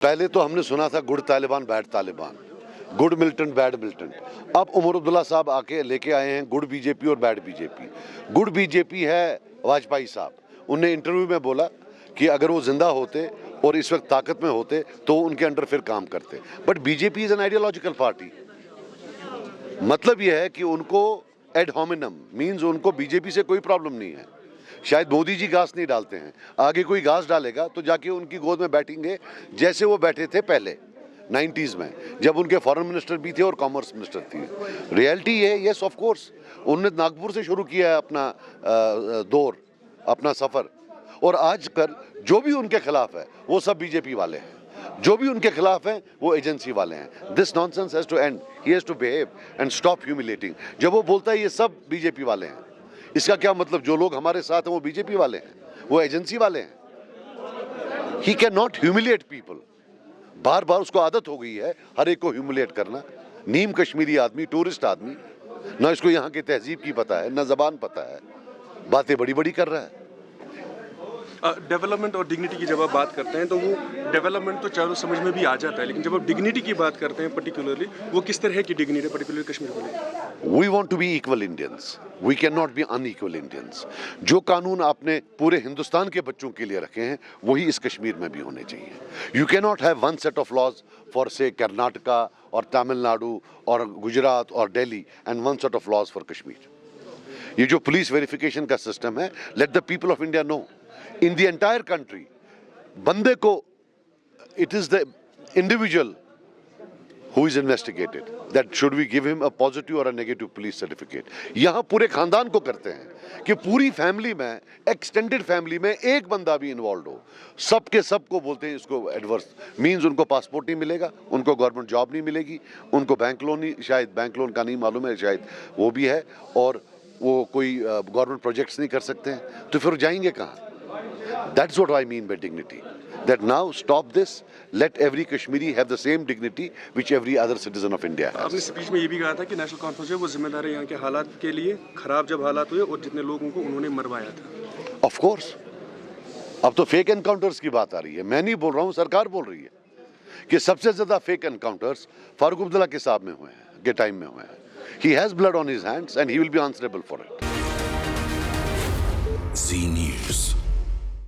पहले तो हमने सुना था good Taliban bad Taliban, good militant bad militant. अब उमर अब्दुल्ला साहब आके लेके आए हैं गुड बीजेपी और बैड बीजेपी। गुड बीजेपी है वाजपेयी साहब, उनने इंटरव्यू में बोला कि अगर वो जिंदा होते और इस वक्त ताकत में होते तो उनके अंडर फिर काम करते। But BJP is an ideological party. मतलब यह है कि उनको एड होमिनम मीन्स उनको बीजेपी से कोई प्रॉब्लम नहीं है। शायद मोदी जी घास नहीं डालते हैं, आगे कोई घास डालेगा तो जाके उनकी गोद में बैठेंगे जैसे वो बैठे थे पहले 90s में, जब उनके फॉरेन मिनिस्टर भी थे और कॉमर्स मिनिस्टर थी। रियलिटी है, यस ऑफ कोर्स, उन्होंने नागपुर से शुरू किया है अपना दौर, अपना सफ़र, और आजकल जो भी उनके खिलाफ है वो सब बीजेपी वाले हैं, जो भी उनके खिलाफ हैं वो एजेंसी वाले हैं। This nonsense has to end, he has to behave and stop humiliating. जब वो बोलता है ये सब बीजेपी वाले हैं, इसका क्या मतलब जो लोग हमारे साथ हैं वो बीजेपी वाले हैं, वो एजेंसी वाले हैं। He can not humiliate people. बार बार उसको आदत हो गई है हर एक को ह्यूमिलेट करना। नीम कश्मीरी आदमी, टूरिस्ट आदमी, ना इसको यहाँ की तहजीब की पता है, ना जबान पता है, बातें बड़ी बड़ी कर रहा है। डेवलपमेंट और डिग्निटी की जब आप बात करते हैं तो वो डेवलपमेंट तो चारों समझ में भी आ जाता है, लेकिन जब आप डिग्निटी की बात करते हैं पर्टिकुलरली, वो किस तरह की डिग्निटी पर्टिकुलर कश्मीर को लेकर? We want to be equal Indians. We cannot be unequal Indians. जो कानून आपने पूरे हिंदुस्तान के बच्चों के लिए रखे हैं वही इस कश्मीर में भी होने चाहिए। You cannot have one set of laws for say Karnataka और तमिलनाडु और गुजरात और Delhi and one set of laws for Kashmir. ये जो पुलिस वेरिफिकेशन का सिस्टम है, let the people of India know in the entire country, बंदे को it is the individual who is investigated that should we give him a positive or a negative police certificate। यहाँ पूरे खानदान को करते हैं कि पूरी फैमिली में, एक्सटेंडेड फैमिली में एक बंदा भी इन्वॉल्व हो, सबके सबको बोलते हैं इसको एडवर्स मींस उनको पासपोर्ट नहीं मिलेगा, उनको गवर्नमेंट जॉब नहीं मिलेगी, उनको बैंक लोन नहीं, शायद बैंक लोन का नहीं मालूम है, शायद वो भी है, और वो कोई गवर्नमेंट प्रोजेक्ट्स नहीं कर सकते हैं, तो फिर जाएंगे कहाँ? That's what I mean by dignity. That now stop this, let every Kashmiri have the same dignity which every other citizen of India has. आपने स्पीच में ये भी कहा था कि नेशनल कॉन्फ्रेंस है वो जिम्मेदार है यहाँ के हालात के लिए, खराब जब हालात हुए और जितने लोगों को उन्होंने मरवाया था। Of course. अब तो फेक एनकाउंटर्स की बात आ रही है, मैं नहीं बोल रहा हूँ, सरकार बोल रही है कि सबसे ज्यादा फेक एनकाउंटर्स फारूक अब्दुल्ला के साहब में हुए हैं, के टाइम में हुए हैं। He has blood on his hands and he will be answerable for it.